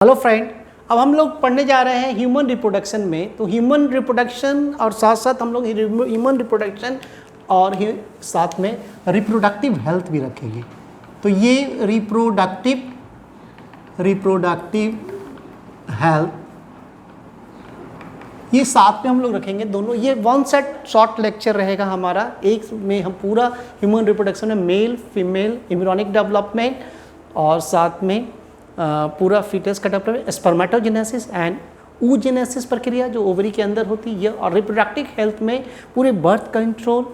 Hello friend, अब हम लोग पढ़ने जा रहे हैं ह्यूमन रिप्रोडक्शन में। तो ह्यूमन रिप्रोडक्शन और साथ साथ हम लोग ह्यूमन रिप्रोडक्शन और साथ में रिप्रोडक्टिव हेल्थ भी रखेंगे। तो ये रिप्रोडक्टिव हेल्थ ये साथ में हम लोग रखेंगे दोनों। ये वन सेट शॉर्ट लेक्चर रहेगा हमारा। एक में हम पूरा ह्यूमन रिप्रोडक्शन में मेल फीमेल एम्ब्रियोनिक डेवलपमेंट और साथ में पूरा फीटस का डेवलपमेंट, स्पर्मेटोजेनेसिस एंड oogenesis प्रक्रिया जो ओवरी के अंदर होती है, और रिप्रोडक्टिव हेल्थ में पूरे birth control,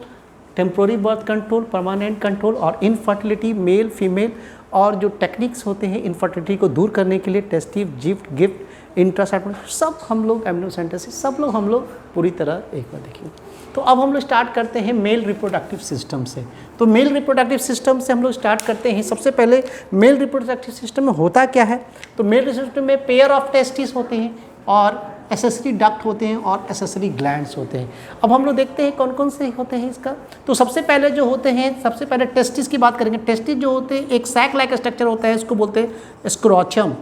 temporary birth control, permanent control और इनफर्टिलिटी मेल फीमेल, और जो टेक्निक्स होते हैं इनफर्टिलिटी को दूर करने के लिए, टेस्टिव गिफ्ट इंट्रासेप्ट, सब हम लोग एमनियोसेंटेसिस सब लोग हम लोग पूरी तरह एक बार देखेंगे। तो अब हम लोग स्टार्ट करते हैं मेल रिप्रोडक्टिव सिस्टम से। तो मेल रिप्रोडक्टिव सिस्टम से हम लोग स्टार्ट करते हैं। सबसे पहले मेल रिप्रोडक्टिव सिस्टम में होता क्या है? तो मेल सिस्टम में पेयर ऑफ टेस्टिस होते हैं और एसेसरी डक्ट होते हैं और एसेसरी ग्लैंड्स होते हैं। अब हम लोग देखते हैं कौन कौन से होते हैं इसका। तो सबसे पहले जो होते हैं, सबसे पहले टेस्टिस की बात करेंगे। टेस्टिस जो होते हैं एक सैक लाइक स्ट्रक्चर होता है, इसको बोलते हैं स्क्रोचम।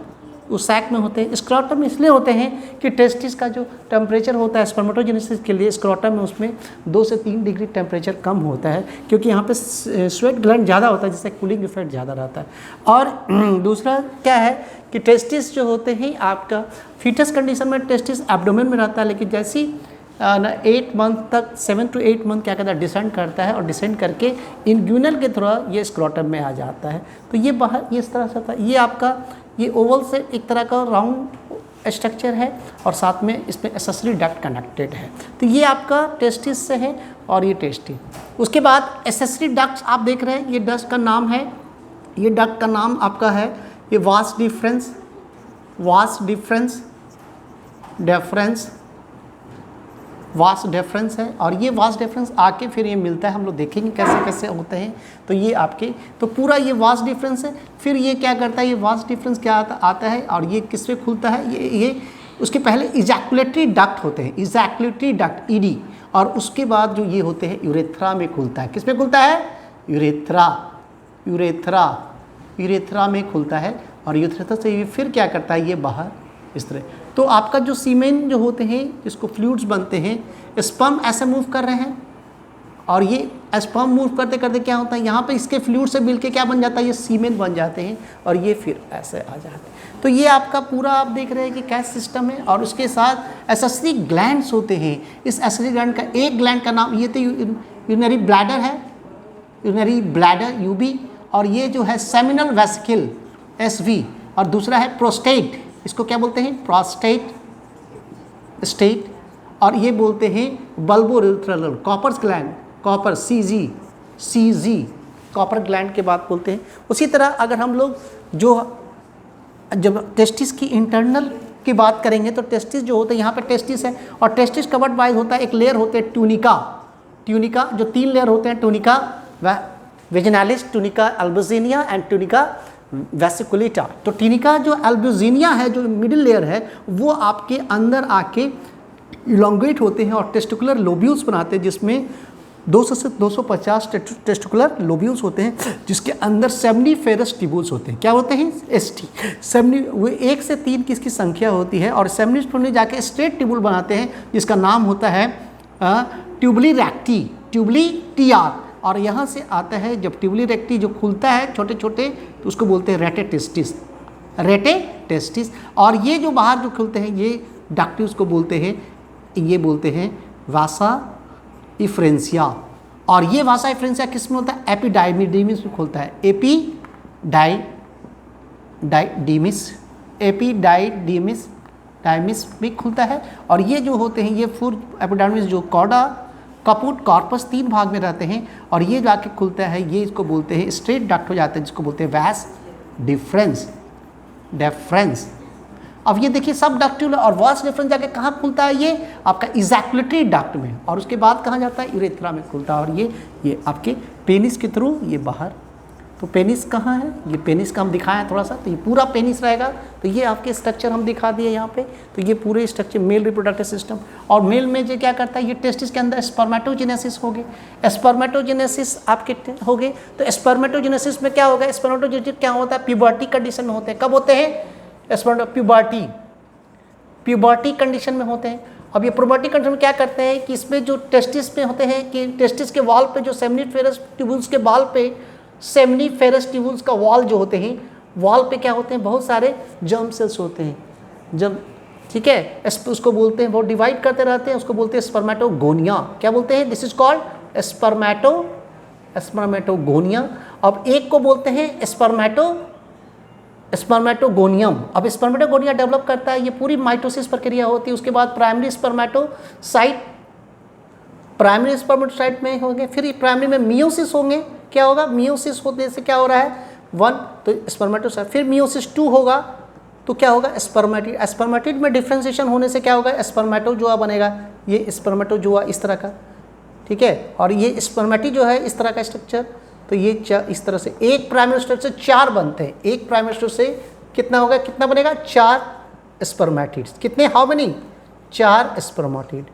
उस सैक में होते हैं। स्क्रोटम इसलिए होते हैं कि टेस्टिस का जो टेम्परेचर होता है स्पर्मेटोजेनेसिस के लिए, स्क्रोटम में उसमें 2 से 3 डिग्री टेम्परेचर कम होता है, क्योंकि यहाँ पे स्वेट ग्लैंड ज़्यादा होता है, जिससे कूलिंग इफेक्ट ज़्यादा रहता है। और दूसरा क्या है कि टेस्टिस जो होते हैं आपका फीटस कंडीशन में टेस्टिस एब्डोमेन में रहता है, लेकिन जैसी 8 मंथ तक 7 to 8 मंथ क्या कहता है डिसेंड करता है, और डिसेंड करके इंग्यूनल के थ्रू ये स्क्रोटम में आ जाता है। तो ये बाहर ये इस तरह से होता है। ये आपका ये ओवल से एक तरह का राउंड स्ट्रक्चर है और साथ में इसमें एसेसरी डक्ट कनेक्टेड है। तो ये आपका टेस्टिस से है और ये टेस्टिस। उसके बाद एसेसरी डक्ट्स आप देख रहे हैं, ये डक्ट का नाम है, ये डक्ट का नाम आपका है ये वास डेफरेंस है। और ये वास डेफरेंस आके फिर ये मिलता है, हम लोग देखेंगे कैसे कैसे होते हैं। तो ये आपके तो पूरा ये वास डिफरेंस है। फिर ये क्या करता है, ये वास डिफरेंस क्या आता है और ये किस पे खुलता है, ये उसके पहले इजैकुलेटरी डक्ट होते हैं, इजैकुलेटरी डक्ट ईडी, और उसके बाद जो ये होते हैं यूरेथ्रा में खुलता है। किस में खुलता है? यूरेथ्रा में खुलता है। और यूरेथ्रा से ये फिर क्या करता है, ये बाहर इस तरह। तो आपका जो सीमेन जो होते हैं जिसको फ्लूइड्स बनते हैं, स्पर्म ऐसे मूव कर रहे हैं, और ये स्पर्म मूव करते करते क्या होता है, यहाँ पे इसके फ्लूइड से मिलके क्या बन जाता है, ये सीमेन बन जाते हैं, और ये फिर ऐसे आ जाते हैं। तो ये आपका पूरा आप देख रहे हैं कि क्या सिस्टम है। और उसके साथ एसेसरी ग्लैंड्स होते हैं। इस एसेसरी ग्लैंड का एक ग्लैंड का नाम ये तो यूरिनरी ब्लैडर है, यूरिनरी ब्लैडर यूबी, और ये जो है सेमिनल वेसिकल एसवी, और दूसरा है प्रोस्टेट, इसको क्या बोलते हैं, प्रोस्टेट, और ये बोलते हैं बल्बोरेथ्रल कॉपर्स ग्लैंड, कॉपर सीजी कॉपर ग्लैंड के बात बोलते हैं। उसी तरह अगर हम लोग जब टेस्टिस की इंटरनल की बात करेंगे, तो टेस्टिस जो होते हैं यहाँ पे टेस्टिस है, और टेस्टिस कवर्ड बाय होता है एक लेयर होते हैं ट्यूनिका, जो 3 लेयर होते हैं, tunica vaginalis, tunica albuginea and tunica vasculosa. तो ट्यूनिका जो अल्बुजिनिया है, जो मिडिल लेयर है, वो आपके अंदर आके इलोंगेट होते हैं और टेस्टिकुलर लोब्यूल्स बनाते हैं, जिसमें 200 से 250 टेस्टिकुलर लोब्यूल्स होते हैं, जिसके अंदर सेमनीफेरस ट्यूब्यूल्स होते हैं। क्या होते हैं? वो 1 से 3 की इसकी संख्या होती है, और सेमनीफेरस जाके स्ट्रेट ट्यूब्यूल बनाते हैं, जिसका नाम होता है ट्यूबली TR। और यहाँ से आता है जब ट्यूबली रेक्टी जो खुलता है छोटे छोटे, तो उसको बोलते हैं रेटे टेस्टिस। और ये जो बाहर जो खुलते हैं ये डक्ट्स को बोलते हैं वासा इफ्रेंसिया। और ये वासा इफ्रेंसिया किस में होता है? एपिडाइमिस में खुलता है, एपिडाइडिमिस में खुलता है। और ये जो होते हैं ये फूड एपिडाइमिस जो कॉडा कपूट कॉर्पस 3 भाग में रहते हैं, और ये जाके खुलता है, ये इसको बोलते हैं स्ट्रेट डक्ट हो जाता है, जिसको बोलते हैं वैस डेफरेंस। अब ये देखिए सब डक्ट्यूल और वास डिफरेंस जाके कहाँ खुलता है, ये आपका इजैकुलेटरी डक्ट में, और उसके बाद कहाँ जाता है, यूरेथ्रा में खुलता है। और ये आपके पेनिस के थ्रू ये बाहर। तो पेनिस कहाँ है, ये पेनिस का हम दिखाएं थोड़ा सा, तो ये पूरा पेनिस रहेगा। तो ये आपके स्ट्रक्चर हम दिखा दिए यहाँ पे। तो ये पूरे स्ट्रक्चर मेल रिप्रोडक्टिव सिस्टम। और मेल में जो क्या करता है, ये टेस्टिस के अंदर स्पर्मेटोजेनेसिस हो गए, स्पर्मेटोजेनेसिस आपके हो गए। तो स्पर्मेटोजेनेसिस में क्या होगा, स्पर्मेटोजेनेसिस क्या होता है, प्यूबर्टी कंडीशन में होते हैं। कब होते हैं? प्यूबर्टी, प्यूबर्टी कंडीशन में होते हैं। अब ये प्यूबर्टी कंडीशन में क्या करते हैं कि इसमें जो टेस्टिस में होते हैं कि टेस्टिस के वॉल पे जो सेमिनिफेरस ट्यूबुल्स के वॉल पे, सेमिनिफेरस ट्यूबुल्स का वॉल जो होते हैं, वॉल पे क्या होते हैं, बहुत सारे जर्म सेल्स होते हैं, जब ठीक है उसको बोलते हैं, वो डिवाइड करते रहते हैं, उसको बोलते हैं स्पर्मेटोगोनिया। क्या बोलते हैं, दिस इज कॉल्ड स्पर्मेटोगोनिया। अब एक को बोलते हैं स्पर्मेटोगोनियम। अब स्पर्मेटोगोनिया डेवलप करता है, ये पूरी माइटोसिस प्रक्रिया होती है। उसके बाद प्राइमरी स्पर्मेटोसाइट में होंगे, फिर प्राइमरी में मियोसिस होंगे। क्या होगा, मियोसिस होने से क्या हो रहा है, 1 तो स्पर्मेटोसाइट, फिर मियोसिस 2 होगा तो क्या होगा, स्पर्मेटिड। स्पर्मेटिड में डिफ्रेंशिएशन होने से क्या होगा, स्पर्मेटोजोआ बनेगा। ये स्पर्मेटोजोआ इस तरह का, ठीक है, और ये स्पर्मेटिड जो है इस तरह का स्ट्रक्चर। तो ये इस तरह से एक प्राइमरी स्ट्रक्चर से 4 बनते हैं। एक प्राइमरी स्ट्रक्चर से कितना होगा, कितना बनेगा, 4 स्पर्मेटिड्स। कितने, हाउ मेनी, 4 स्पर्मेटिड,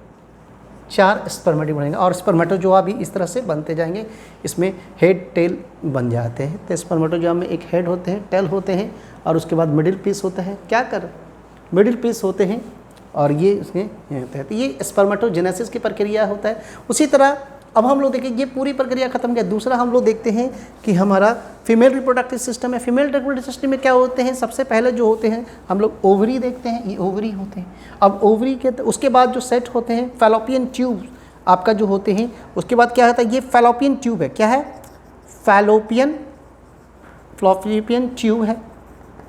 4 स्पर्मेटिड बनेंगे। और स्पर्मेटोजोआ भी इस तरह से बनते जाएंगे, इसमें हेड टेल बन जाते हैं। तो स्पर्मेटोजोआ में एक हेड होते हैं, टेल होते हैं, और उसके बाद मिडिल पीस होता है। क्या कर, मिडिल पीस होते हैं, और ये उसमें होता है। तो ये स्पर्मेटोजेनेसिस की प्रक्रिया होता है। उसी तरह अब हम लोग देखें, ये पूरी प्रक्रिया खत्म किया। दूसरा हम लोग देखते हैं कि हमारा फीमेल रिप्रोडक्टिव सिस्टम है। फीमेल रिप्रोडक्टिव सिस्टम में क्या होते हैं, सबसे पहले जो होते हैं हम लोग ओवरी देखते हैं, ये ओवरी होते हैं। अब ओवरी के उसके बाद जो सेट होते हैं फैलोपियन ट्यूब आपका जो होते हैं। उसके बाद क्या होता है, ये फैलोपियन ट्यूब है। क्या है, फैलोपियन ट्यूब है,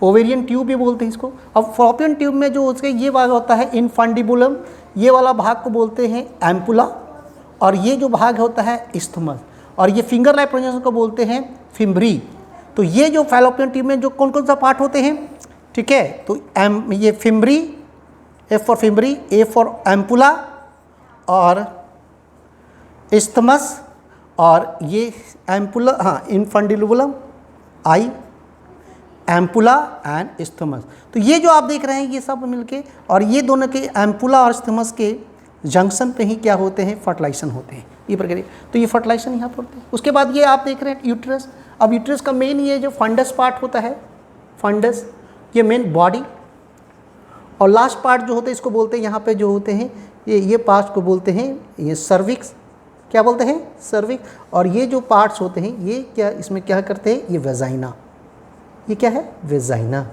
ओवेरियन ट्यूब भी बोलते हैं इसको। अब फैलोपियन ट्यूब में जो उसके ये भाग होता है इनफंडिबुलम, ये वाला भाग को बोलते हैं एम्पुला, और ये जो भाग होता है इस्थमस, और ये फिंगर लाइक प्रोजेक्शन को बोलते हैं फिम्बरी। तो ये जो फैलोपियन ट्यूब में जो कौन कौन सा पार्ट होते हैं, ठीक है, तो ये fimbriae, F for fimbriae, A for ampulla, और इस्थमस, और ये एम्पुला, हाँ infundibulum, I, ampulla and isthmus. तो ये जो आप देख रहे हैं ये सब मिलके, और ये दोनों के एम्पुला और इस्थमस के जंक्शन पे ही क्या होते हैं, फर्टिलाइजेशन होते हैं, ये प्रक्रिया। तो ये फर्टिलाइजेशन यहाँ पर होते हैं। उसके बाद ये आप देख रहे हैं यूट्रस। अब यूट्रस का मेन ये जो फंडस पार्ट होता है, फंडस, ये मेन बॉडी, और लास्ट पार्ट जो होते हैं इसको बोलते हैं, यहाँ पे जो होते हैं ये पार्ट को बोलते हैं ये सर्विक्स। क्या बोलते हैं, सर्विक्स। और ये जो पार्ट्स होते हैं ये क्या, इसमें क्या करते हैं, ये वेजाइना। ये क्या है, वेजाइना।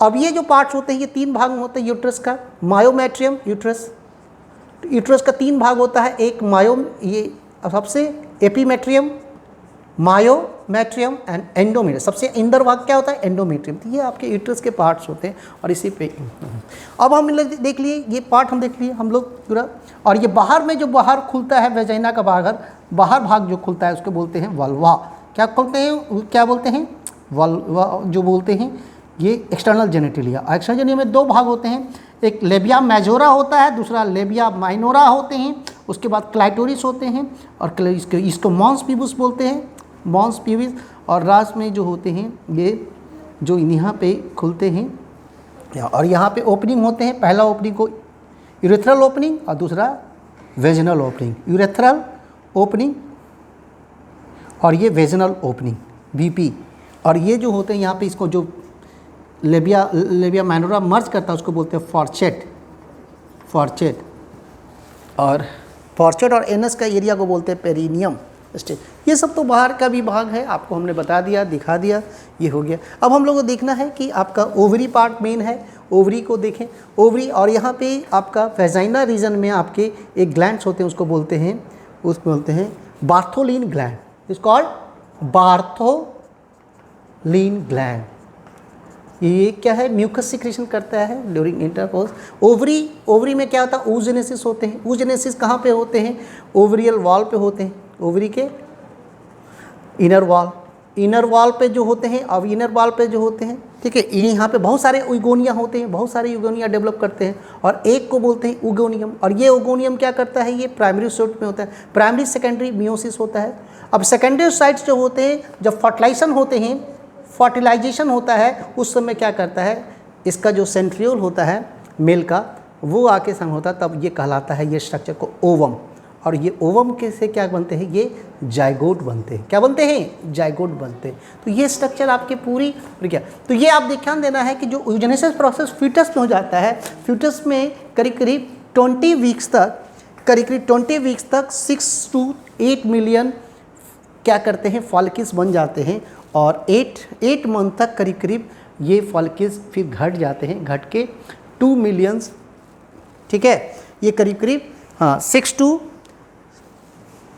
अब ये जो पार्ट्स होते हैं ये 3 भाग में होते हैं यूट्रस का। मायोमेट्रियम, यूट्रस का 3 भाग होता है। एक ये सबसे एपीमेट्रियम, मायोमेट्रियम एंड एंडोमेट्रियम। सबसे इंदर भाग क्या होता है, एंडोमेट्रियम। तो ये आपके यूट्रस के पार्ट्स होते हैं, और इसी पे अब हम देख लिए, ये पार्ट हम देख लिए हम लोग पूरा। और ये बाहर में जो बाहर खुलता है वेजाइना का बाहर भाग जो खुलता है उसको बोलते हैं वल्वा। क्या बोलते हैं, क्या बोलते हैं, वल्वा जो बोलते हैं, ये एक्सटर्नल जेनेटिलिया। एक्सटर्नल जेनेटिलिया में 2 भाग होते हैं, एक लेबिया मेजोरा होता है, दूसरा लेबिया माइनोरा होते हैं। उसके बाद क्लाइटोरिस होते हैं, और इसको मॉन्स पीबस बोलते हैं, मॉन्स पीबस। और रास में जो होते हैं ये जो यहाँ पे खुलते हैं, और यहाँ पे ओपनिंग होते हैं। पहला ओपनिंग को यूरेथ्रल ओपनिंग, और दूसरा वेजिनल ओपनिंग। यूरेथ्रल ओपनिंग और ये वेजिनल ओपनिंग, VP। और ये जो होते हैं यहाँ पे इसको जो लेबिया माइनोरा मर्ज करता है उसको बोलते हैं फॉर्चेट। और फॉर्चेट और एनस का एरिया को बोलते हैं पेरिनियम स्टेज। ये सब तो बाहर का भी भाग है, आपको हमने बता दिया, दिखा दिया, ये हो गया। अब हम लोग को देखना है कि आपका ओवरी पार्ट मेन है, ओवरी को देखें। ओवरी, और यहाँ पे आपका वेजाइना रीजन में आपके एक ग्लैंड्स होते हैं, उसको बोलते हैं Bartholin gland. Is called Bartholin gland. ये क्या है, म्यूकस सिक्रेशन करता है ड्यूरिंग इंटरकोर्स। ओवरी में क्या होता है, oogenesis होते हैं। oogenesis कहाँ पे होते हैं, ओवरियल वॉल पे होते हैं, ओवरी के इनर वॉल पे जो होते हैं। अब इनर वॉल पे जो होते हैं, ठीक है, यहाँ पे बहुत सारे यूगोनिया होते हैं, बहुत सारे यूगोनिया डेवलप करते हैं, और एक को बोलते हैं यूगोनियम। और ये यूगोनियम क्या करता है, ये प्राइमरी साइट में होता है। प्राइमरी सेकेंडरी मियोसिस होता है। अब सेकेंडरी साइट्स जो होते हैं, जब फर्टिलाइजेशन होता है उस समय क्या करता है, इसका जो सेंट्रियोल होता है मेल का, वो आके संग होता है, तब ये कहलाता है, ये स्ट्रक्चर को ओवम। और ये ओवम के से क्या बनते हैं, ये जाइगोट बनते हैं। क्या बनते हैं, जाइगोट बनते हैं। तो ये स्ट्रक्चर आपके पूरी क्या, तो ये आप ध्यान देना है कि जो यूजेनेसिस प्रोसेस फीटस में हो जाता है, फीटस में करीब करीब 20 वीक्स तक, करीब करीब 20 वीक्स तक 6 to 8 मिलियन क्या करते हैं, फॉलिकल्स बन जाते हैं। और 8 मंथ तक करीब करीब ये फॉलिकल्स फिर घट जाते हैं, घट के 2 मिलियंस, ठीक है, ये करीब करीब 6 to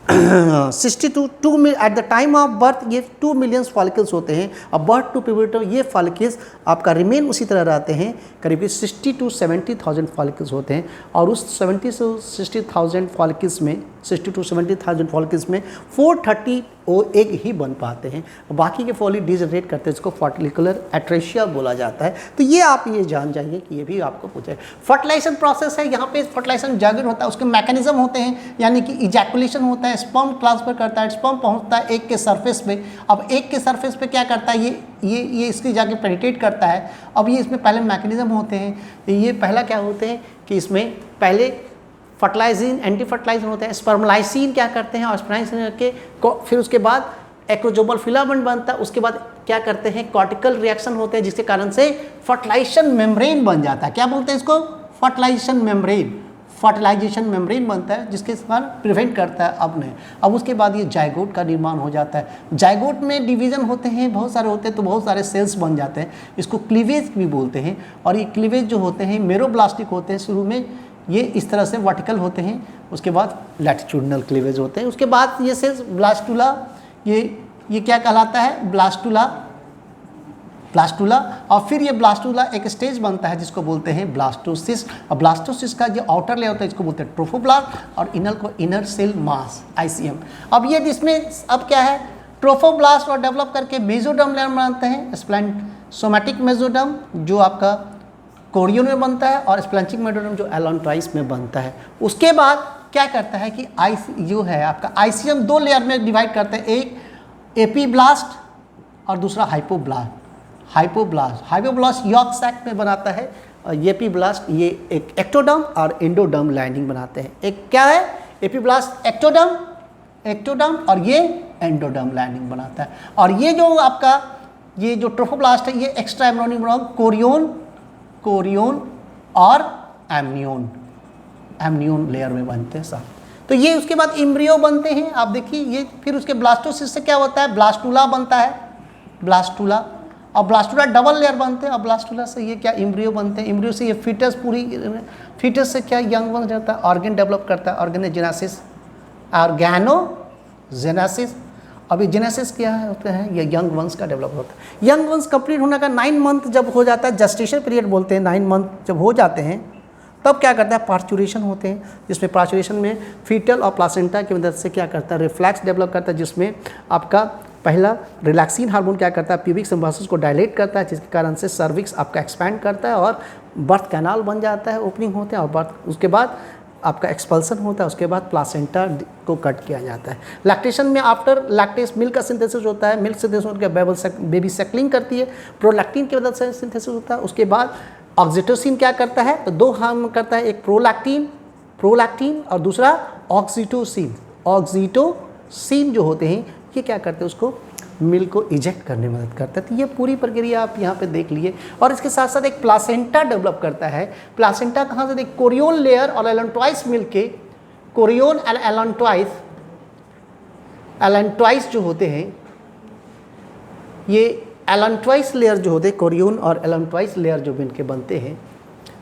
62 में eight the time of birth ये 2 मिलियन फॉलिकल्स होते हैं। और बर्थ टू प्यूबर्टी ये फॉलिकल्स आपका रिमेन उसी तरह रहते हैं, करीब 60 to 70,000 फॉलिकल्स होते हैं। और उस 70 से 60,000 फॉलिकल्स में 60 to 70,000 फॉलिकल्स में 430 वो एक ही बन पाते हैं, बाकी के फॉली डिजनरेट करते हैं, इसको फॉलिकुलर एट्रेशिया बोला जाता है। तो ये आप ये जान जाइए कि ये भी आपको पूछे। फर्टिलाइजेशन प्रोसेस है, यहाँ पे फर्टिलाइजेशन जागरण होता है, उसके मैकेनिज्म होते हैं, यानी कि इजैकुलेशन होता है, स्पर्म ट्रांसफर करता है, स्पर्म पहुँचता है एग के सरफेस पे। अब एग के सरफेस पे क्या करता है, ये इसकी जाके पेनिट्रेट करता है। अब ये इसमें पहले मैकेनिज्म होते हैं। ये पहला क्या होते हैं कि इसमें पहले फर्टिलाइजिन, एंटी फर्टिलाइजन होते हैं, स्पर्मलाइसिन क्या करते हैं, और स्पर्मलाइसिन करके फिर उसके बाद एक्रोजोबल फिलामेंट बनता है। उसके बाद क्या करते हैं, कॉर्टिकल रिएक्शन होते हैं, जिसके कारण से फर्टिलाइजेशन मेम्ब्रेन बन जाता है। क्या बोलते हैं इसको, फर्टिलाइजेशन मेम्ब्रेन, फर्टिलाइजेशन मेम्ब्रेन बनता है, जिसके कारण प्रिवेंट करता है अब नहीं। अब उसके बाद ये जाइगोट का निर्माण हो जाता है। जाइगोट में डिवीजन होते हैं, बहुत सारे होते हैं, तो बहुत सारे सेल्स बन जाते हैं, इसको क्लीवेज भी बोलते हैं। और ये क्लीवेज जो होते हैं मेरोब्लास्टिक होते हैं, शुरू में ये इस तरह से वर्टिकल होते हैं, उसके बाद लैटिट्यूडनल क्लीवेज होते हैं। उसके बाद ये सेल्स ब्लास्टुला, ये क्या कहलाता है, ब्लास्टुला, और फिर ये ब्लास्टुला एक स्टेज बनता है जिसको बोलते हैं ब्लास्टोसिस्ट। और ब्लास्टोसिस्ट का जो आउटर लेयर होता है इसको बोलते हैं ट्रोफोब्लास्ट, और इनर को इनर सेल मास, ICM। अब ये जिसमें अब क्या है, ट्रोफोब्लास्ट और डेवलप करके मेसोडर्म लेयर बनाते हैं, स्प्लैंसोमैटिक मेसोडर्म जो आपका कोरियन में बनता है, और स्प्लैंचिक मेसोडर्म जो एलॉन्ट्राइस में बनता है। उसके बाद क्या करता है कि जो है आपका ICM 2 लेयर में डिवाइड करते हैं, एक एपीब्लास्ट और दूसरा हाइपोब्लास्ट यॉर्क सैक में बनाता है, और एपीब्लास्ट ये एक एक्टोडर्म और एंडोडर्म लाइनिंग बनाते हैं। एक क्या है, एपीब्लास्ट एक्टोडर्म और ये एंडोडर्म लाइनिंग बनाता है। और ये जो आपका ये जो ट्रोफोब्लास्ट है, ये एक्स्ट्रा एम्ब्रियोनिक कोरियन और एमनियोन लेयर में बनते हैं सब। तो ये उसके बाद एम्ब्रियो बनते हैं। आप देखिए ये फिर उसके ब्लास्टोसिस्ट से क्या होता है, ब्लास्टुला बनता है, ब्लास्टुला, और ब्लास्टुला डबल लेयर बनते हैं। और ब्लास्टुला से ये क्या एम्ब्रियो बनते हैं, एम्ब्रियो से ये फीटस, पूरी फीटस से क्या यंग बन जाता है, ऑर्गन डेवलप करता है, ऑर्गेनोजेनेसिस। अभी जेनेसिस क्या है होता है, ये यंग वंस का डेवलप होता है। यंग वंस कंप्लीट होने का 9 मंथ जब हो जाता है, जस्टेशन पीरियड बोलते हैं, 9 मंथ जब हो जाते हैं तब क्या करता है, पार्चुरेशन होते हैं, जिसमें पार्चुरेशन में फीटल और प्लासेंटा की मदद से क्या करता है, रिफ्लेक्स डेवलप करता है, जिसमें आपका पहला रिलैक्सिन हार्मोन क्या करता है, प्यूबिक सिम्बासिस को डायलेट करता है, जिसके कारण से सर्विक्स आपका एक्सपैंड करता है और बर्थ कैनाल बन जाता है, ओपनिंग होते हैं, और बर्थ उसके बाद आपका एक्सपल्सन होता है, उसके बाद प्लासेंटा को कट किया जाता है। लैक्टेशन में आफ्टर लैक्टेस मिल्क का सिंथेसिस होता है, मिल्क सिंथेसिस होकर बेबी सेकलिंग करती है, प्रोलैक्टिन की मदद से सिंथेसिस होता है। उसके बाद ऑक्सीटोसिन क्या करता है, तो 2 हार्मोन करता है, एक प्रोलैक्टिन और दूसरा ऑक्सीटोसिन जो होते हैं ये क्या करते हैं, उसको मिल्क को इजेक्ट करने में मदद करता है। तो ये पूरी प्रक्रिया आप यहाँ पे देख लिए। और इसके साथ साथ एक प्लासेंटा डेवलप करता है। प्लासेंटा कहाँ से, देख कोरियन लेयर और एलॉन्ट्राइस मिल के, कोरियन एंड एलॉन्ट्राइस जो होते हैं, ये एलॉन्ट्राइस लेयर जो होते हैं, कोरियन और एलॉन्ट्राइस लेयर जो मिल के बनते हैं,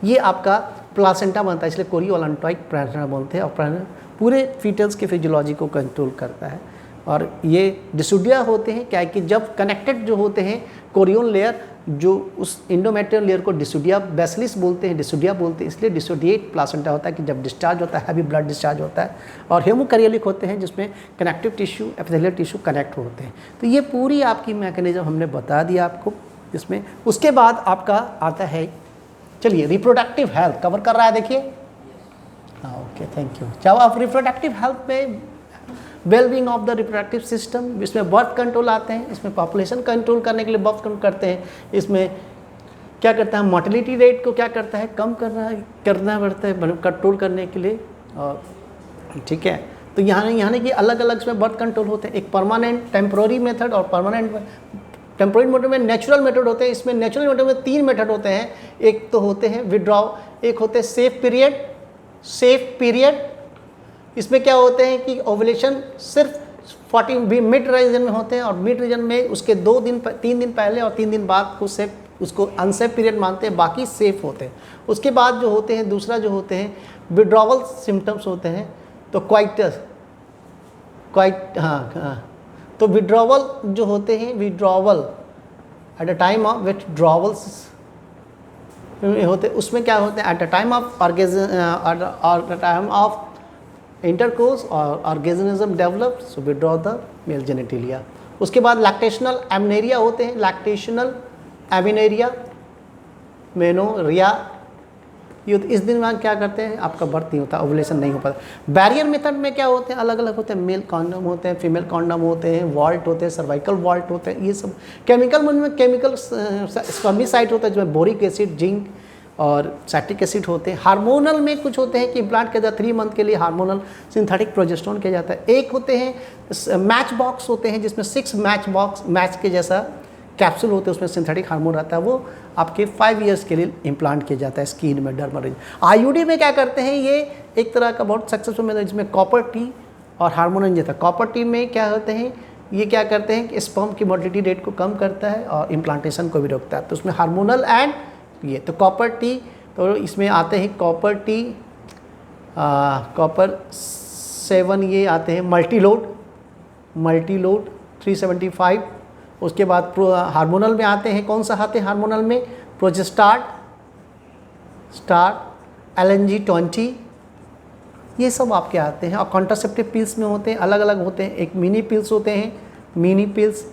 ये आपका प्लासेंटा बनता है, इसलिए कोरियो एलॉन्ट्राइक प्लासेंटा बोलते हैं। और पूरे फीटल्स के फिजियोलॉजी को कंट्रोल करता है। और ये डिसोडिया होते हैं, क्या है कि जब कनेक्टेड जो होते हैं कोरियन लेयर जो उस इंडोमेट्रियल लेयर को डिसोडिया बेसिलिस बोलते हैं, डिसोडिया बोलते हैं, इसलिए डिसोडिएट प्लासेंटा होता है कि जब डिस्चार्ज होता है, हैवी ब्लड डिस्चार्ज होता है। और हेमोकैरियोलिक होते हैं जिसमें connective tissue epithelial tissue connect होते हैं। तो ये पूरी आपकी मैकेनिज्म हमने बता दिया आपको इसमें। उसके बाद आपका आता है, चलिए रिप्रोडक्टिव हेल्थ कवर कर रहा है, देखिए हाँ ओके थैंक यू। जब आप रिप्रोडक्टिव हेल्थ में wellbeing of the reproductive system, इसमें बर्थ कंट्रोल आते हैं, इसमें पॉपुलेशन कंट्रोल करने के लिए बर्थ कंट्रोल करते हैं, इसमें क्या करता है, मोर्टेलिटी रेट को क्या करता है, कम करना पड़ता है कंट्रोल करने के लिए। और ठीक है। तो यहाँ की अलग अलग इसमें बर्थ कंट्रोल होते हैं, एक परमानेंट टेम्पोररी मेथड और परमानेंट टेम्पोररी मेथड में नेचुरल मेथड होते हैं। इसमें नेचुरल मेथड में 3 मेथड होते हैं, एक तो होते हैं विड्रॉ, एक होते हैं सेफ पीरियड। इसमें क्या होते हैं कि ओवुलेशन सिर्फ 40 मिड रीजन में होते हैं और मिड रीजन में उसके 3 दिन पहले और 3 दिन बाद उसको अनसेफ पीरियड मानते हैं, बाकी सेफ होते हैं। उसके बाद जो होते हैं दूसरा जो होते हैं विड्रॉवल सिम्टम्स होते हैं, तो तो विड्रॉवल जो होते हैं, withdrawal at the time of withdrawals होते, उसमें क्या होते हैं at the time of intercourse और organism develop, so withdraw the male genitalia. उसके बाद लैक्टेशनल एमनेरिया होते हैं, लैक्टेशनल एमिनेरिया, मेनोरिया, ये इस दिन में क्या करते हैं आपका बर्थ नहीं होता, ओवुलेशन नहीं हो पाता। बैरियर मेथड में क्या होते हैं, अलग अलग होते हैं, मेल कॉन्डम होते हैं, फीमेल कॉन्डम होते हैं, वॉल्ट होते हैं, सर्वाइकल वॉल्ट होते हैं, ये सब। केमिकल में केमिकल स्पर्मिसाइड होता है जिसमें बोरिक एसिड, जिंक और सैक्टिक एसिड होते हैं। हार्मोनल में कुछ होते हैं कि इम्प्लांट किया जाता है 3 मंथ के लिए, हार्मोनल सिंथेटिक प्रोजेस्टेरोन किया जाता है। एक होते हैं मैच बॉक्स होते हैं जिसमें 6 मैच के जैसा कैप्सूल होते हैं, उसमें सिंथेटिक हार्मोन रहता है, वो आपके 5 इयर्स के लिए इम्प्लांट किया जाता है स्किन में, डर्मा रीजन। आईयूडी में क्या करते हैं, ये एक तरह का बहुत सक्सेसफुल मेथड जिसमें कॉपर टी और हार्मोन इंजेक्शन। कॉपर टी में क्या होते हैं, ये क्या करते हैं कि स्पर्म की मोटिलिटी रेट को कम करता है और इम्प्लांटेशन को भी रोकता है, तो उसमें हार्मोनल एंड ये तो कॉपर टी, तो इसमें आते हैं कॉपर टी, कॉपर 7 ये आते हैं मल्टीलोड 375। उसके बाद हार्मोनल में आते हैं, कौन सा आते हैं हार्मोनल में, प्रोजेस्टार्ट, LNG-20, ये सब आपके आते हैं। और कॉन्ट्रासेप्टिव पिल्स में होते हैं, अलग अलग होते हैं, एक मिनी पिल्स होते हैं, मिनी पिल्स,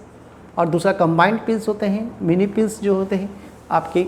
और दूसरा कंबाइंड पिल्स होते हैं। मिनी पिल्स जो होते हैं आपके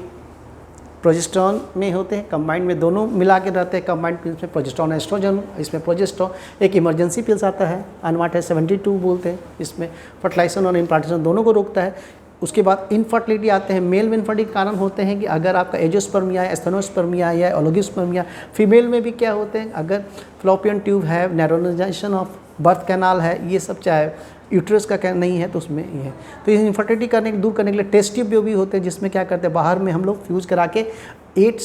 प्रोजेस्टेरोन में होते हैं, कंबाइंड में दोनों मिला के रहते हैं। कंबाइंड पिल्स में प्रोजेस्टेरोन एस्ट्रोजन, इसमें प्रोजेस्टेरोन। एक इमरजेंसी पिल्स आता है अनवांटेड 72 बोलते हैं, इसमें फर्टिलाइजेशन और इम्प्लांटेशन दोनों को रोकता है। उसके बाद इनफर्टिलिटी आते हैं, मेल में इनफर्टिलिटी के कारण होते हैं कि अगर आपका एंजियोस्पर्मिया है, एस्थेनोस्पर्मिया या ओलिगोस्पर्मिया। फीमेल में भी क्या होते हैं, अगर फ्लोपियन ट्यूब है, नैरोनाइजेशन ऑफ बर्थ कैनाल है, ये सब चाहे यूट्रस का नहीं है तो उसमें ये है। तो ये इनफर्टिलिटी दूर करने के लिए टेस्ट ट्यूब भी होते हैं, जिसमें क्या करते हैं बाहर में हम लोग फ्यूज़ करा के 8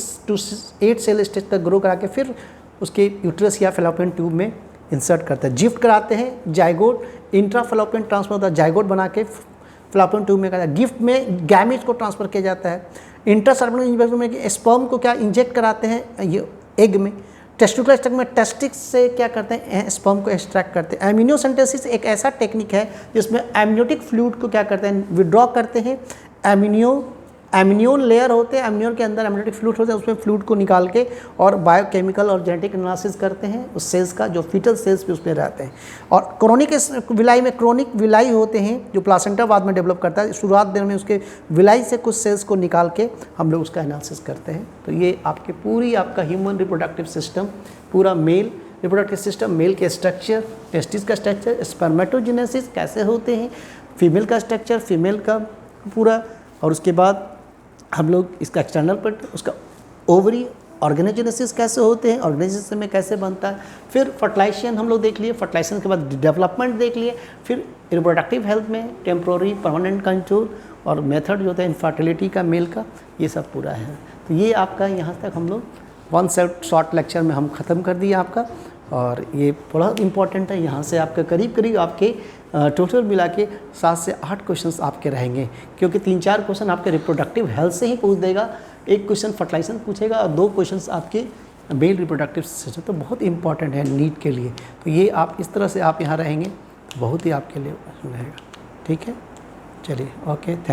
सेल स्टेज तक ग्रो करा के फिर उसके यूट्रस या फेलोपियन ट्यूब में इंसर्ट करते हैं। गिफ्ट कराते हैं जाइगोट, इंट्रा फेलोपियन ट्रांसफर होता है, जाइगोट बना के फेलोपियन ट्यूब में कराता है। गिफ्ट में गैमेट को ट्रांसफ़र किया जाता है। इंट्रासर्कुलर इंजेक्शन में स्पर्म को क्या इंजेक्ट कराते हैं ये एग में। टेस्टिकुलर स्टक में टेस्टिक्स से क्या करते हैं, स्पर्म को एक्सट्रैक्ट करते हैं। एमिनियोसेंटेसिस एक ऐसा टेक्निक है जिसमें एमनियोटिक फ्लूइड को क्या करते हैं, विड्रॉ करते हैं। एमिनियोन लेयर होते हैं, एमिनियोन के अंदर एमनियोटिक फ्लूइड होते हैं, उसमें फ्लूइड को निकाल के और बायोकेमिकल और जेनेटिक एनालिसिस करते हैं उस सेल्स का, जो फीटल सेल्स भी उसमें रहते हैं। और क्रोनिक विलाई में क्रोनिक विलाई होते हैं जो प्लासेंटा बाद में डेवलप करता है, शुरुआत दिन में उसके विलाई से कुछ सेल्स को निकाल के हम लोग उसका एनालिसिस करते हैं। तो ये आपके पूरी आपका ह्यूमन रिप्रोडक्टिव सिस्टम, पूरा मेल रिप्रोडक्टिव सिस्टम, मेल के स्ट्रक्चर, टेस्टिस का स्ट्रक्चर, स्पर्मेटोजेनेसिस कैसे होते हैं, फीमेल का स्ट्रक्चर, फीमेल का पूरा, और उसके बाद हम लोग इसका एक्सटर्नल पार्ट, उसका ओवरी, ऑर्गेनोजेनेसिस कैसे होते हैं, ऑर्गेनाइजेशन में कैसे बनता है, फिर फर्टिलाइजेशन हम लोग देख लिए, फर्टिलाइजेशन के बाद डेवलपमेंट देख लिए, फिर रिप्रोडक्टिव हेल्थ में टेम्प्रोरी, परमानेंट कंट्रोल और मेथड जो होता है इनफर्टिलिटी का, मेल का, ये सब पूरा है। तो ये आपका यहाँ तक हम लोग 1 शॉर्ट लेक्चर में हम ख़त्म कर दिए आपका, और ये बहुत इंपॉर्टेंट है। यहाँ से आपका करीब आपके टोटल मिला के 7 से 8 क्वेश्चंस आपके रहेंगे, क्योंकि 3-4 क्वेश्चन आपके रिप्रोडक्टिव हेल्थ से ही पूछ देगा, 1 क्वेश्चन फर्टिलाइजेशन पूछेगा और 2 क्वेश्चंस आपके मेल रिप्रोडक्टिव सिस्टम। तो बहुत इंपॉर्टेंट है नीट के लिए। तो ये आप इस तरह से आप यहाँ रहेंगे, बहुत ही आपके लिए रहेगा। ठीक है, चलिए, ओके, थैंक